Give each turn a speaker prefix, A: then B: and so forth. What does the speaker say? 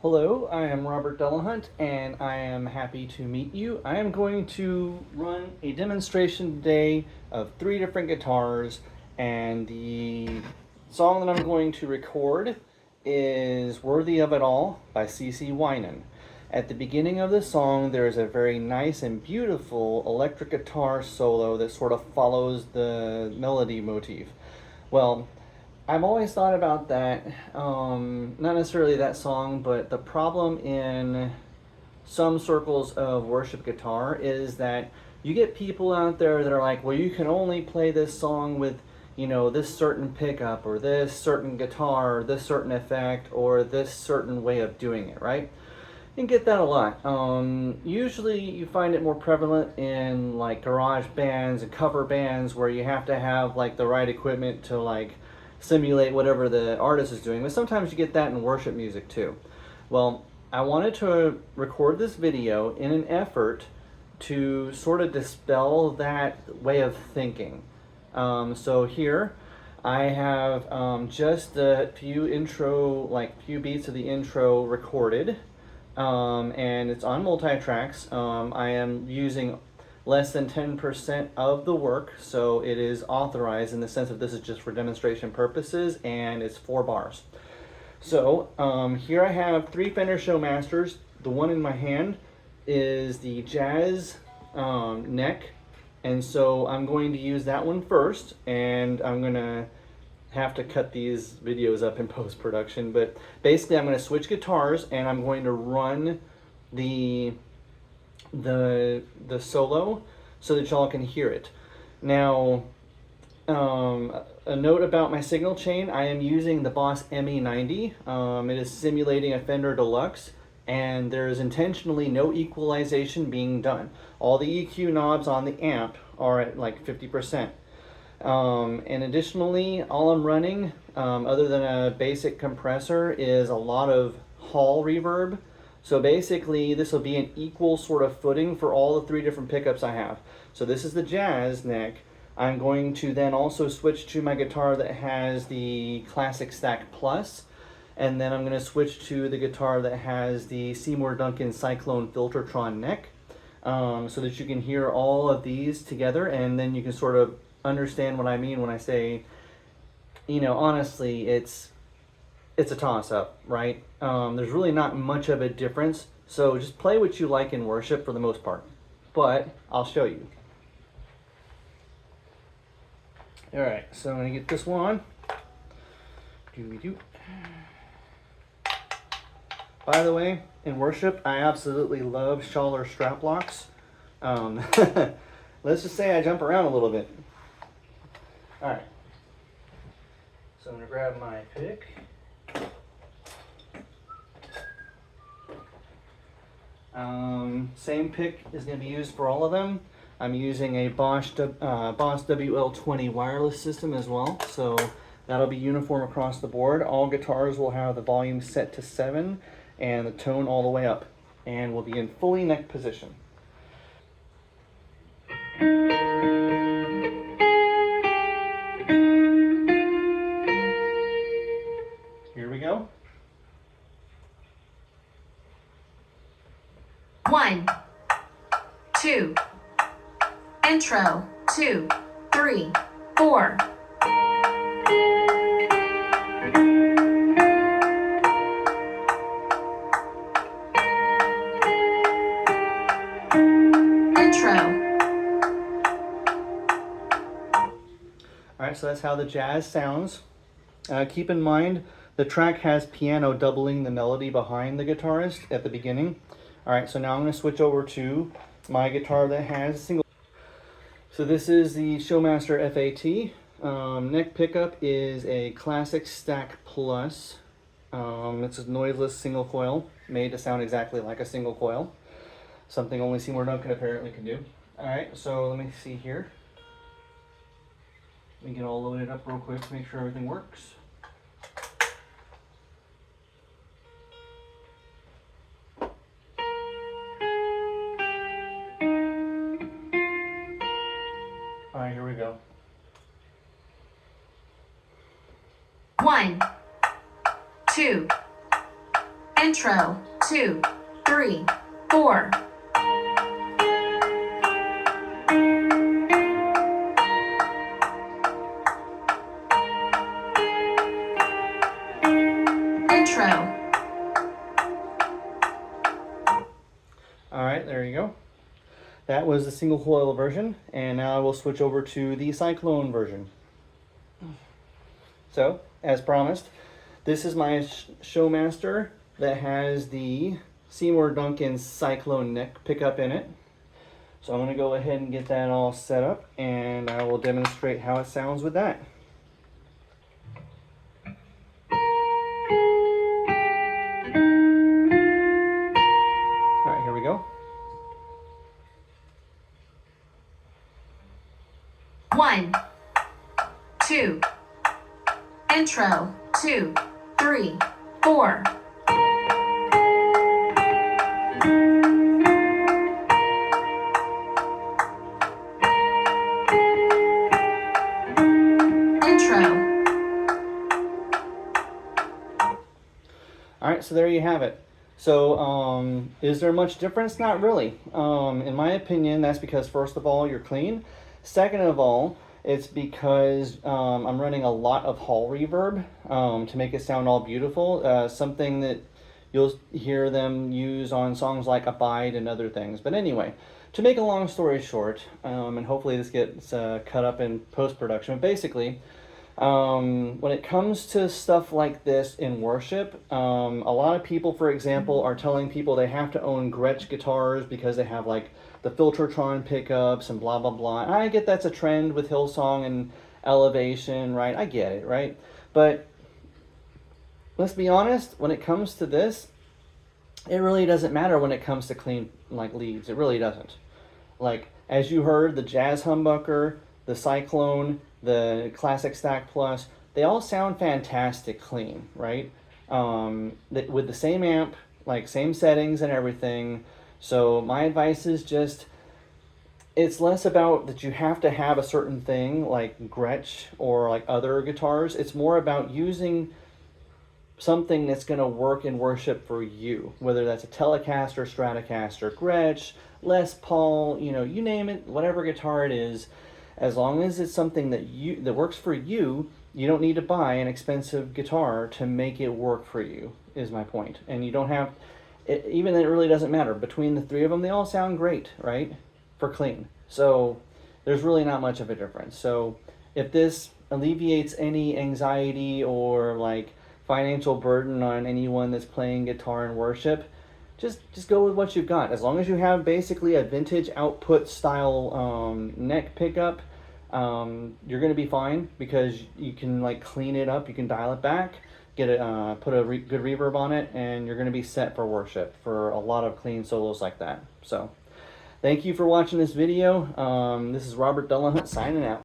A: Hello, I am Robert Delahunt and I am happy to meet you. I am going to run a demonstration today of 3 different guitars, and the song that I'm going to record is Worthy of It All by CeCe Winans. At the beginning of the song there is a very nice and beautiful electric guitar solo that sort of follows the melody motif. Well, I've always thought about that, not necessarily that song, but the problem in some circles of worship guitar is that you get people out there that are like, well, you can only play this song with, this certain pickup or this certain guitar or this certain effect or this certain way of doing it, right? You can get that a lot. Usually you find it more prevalent in like garage bands and cover bands where you have to have like the right equipment to like simulate whatever the artist is doing, but sometimes you get that in worship music too. Well, I wanted to record this video in an effort to sort of dispel that way of thinking. So here I have just a few few beats of the intro recorded, and it's on Multitracks. I am using less than 10% of the work, so it is authorized in the sense of this is just for demonstration purposes, and it's 4 bars. So here I have 3 Fender Showmasters. The one in my hand is the jazz neck, and so I'm going to use that one first, and I'm gonna have to cut these videos up in post-production, but basically I'm going to switch guitars and I'm going to run the solo so that y'all can hear it. Now, a note about my signal chain: I am using the Boss ME90. It is simulating a Fender Deluxe, and there is intentionally no equalization being done. All the EQ knobs on the amp are at like 50%. And additionally, all I'm running, other than a basic compressor, is a lot of hall reverb. So basically this will be an equal sort of footing for all the 3 different pickups I have. So this is the jazz neck. I'm going to then also switch to my guitar that has the Classic Stack Plus, and then I'm going to switch to the guitar that has the Seymour Duncan Psyclone Filtertron neck, so that you can hear all of these together, and then you can sort of understand what I mean when I say, honestly, it's a toss-up, right? There's really not much of a difference, so just play what you like in worship for the most part. But I'll show you. Alright, so I'm going to get this one on. By the way, in worship, I absolutely love Schaller strap locks. Let's just say I jump around a little bit. Alright, so I'm going to grab my pick. Same pick is going to be used for all of them. I'm using a Boss WL20 wireless system as well, so that'll be uniform across the board. All guitars will have the volume set to 7 and the tone all the way up, and will be in fully neck position. Here we go.
B: 1, 2, intro, 2, 3, 4. Intro.
A: Alright, so that's how the jazz sounds. Keep in mind, the track has piano doubling the melody behind the guitarist at the beginning. Alright, so now I'm going to switch over to my guitar that has a single. So this is the Showmaster FAT. Neck pickup is a Classic Stack Plus. It's a noiseless single coil, made to sound exactly like a single coil. Something only Seymour Duncan apparently can do. Alright, so let me see here. Let me get all loaded up real quick to make sure everything works. Alright, here we go.
B: 1, 2, intro, 2, 3, 4. Intro.
A: All right, there you go. That was the single coil version, and now I will switch over to the Psyclone version. So, as promised, this is my Showmaster that has the Seymour Duncan Psyclone neck pickup in it. So I'm going to go ahead and get that all set up, and I will demonstrate how it sounds with that. All right, here we go.
B: 1, 2, intro, 2, 3, 4. Intro.
A: All right, so there you have it. So is there much difference? Not really. In my opinion, that's because first of all, you're clean. Second of all, it's because I'm running a lot of hall reverb to make it sound all beautiful. Something that you'll hear them use on songs like Abide and other things. But anyway, to make a long story short, and hopefully this gets cut up in post-production, but basically, when it comes to stuff like this in worship, a lot of people, for example, are telling people they have to own Gretsch guitars because they have like the Filtertron pickups and blah, blah, blah. And I get that's a trend with Hillsong and Elevation, right? I get it, right? But let's be honest, when it comes to this, it really doesn't matter when it comes to clean like leads. It really doesn't. Like, as you heard, the Jazz Humbucker, the Psyclone, the Classic Stack Plus, they all sound fantastic clean, right? With the same amp, like same settings and everything. So my advice is just, it's less about that you have to have a certain thing like Gretsch or like other guitars. It's more about using something that's going to work in worship for you, whether that's a Telecaster, Stratocaster, Gretsch, Les Paul, you know, you name it, whatever guitar it is. As long as it's something that works for you, you don't need to buy an expensive guitar to make it work for you, is my point. And you don't have, even then it really doesn't matter. Between the three of them, they all sound great, right? For clean. So there's really not much of a difference. So if this alleviates any anxiety or like financial burden on anyone that's playing guitar in worship, just go with what you've got. As long as you have basically a vintage output style neck pickup, you're going to be fine because you can like clean it up, you can dial it back, get it, put a good reverb on it, and you're going to be set for worship for a lot of clean solos like that. So thank you for watching this video. This is Robert Delahunt signing out.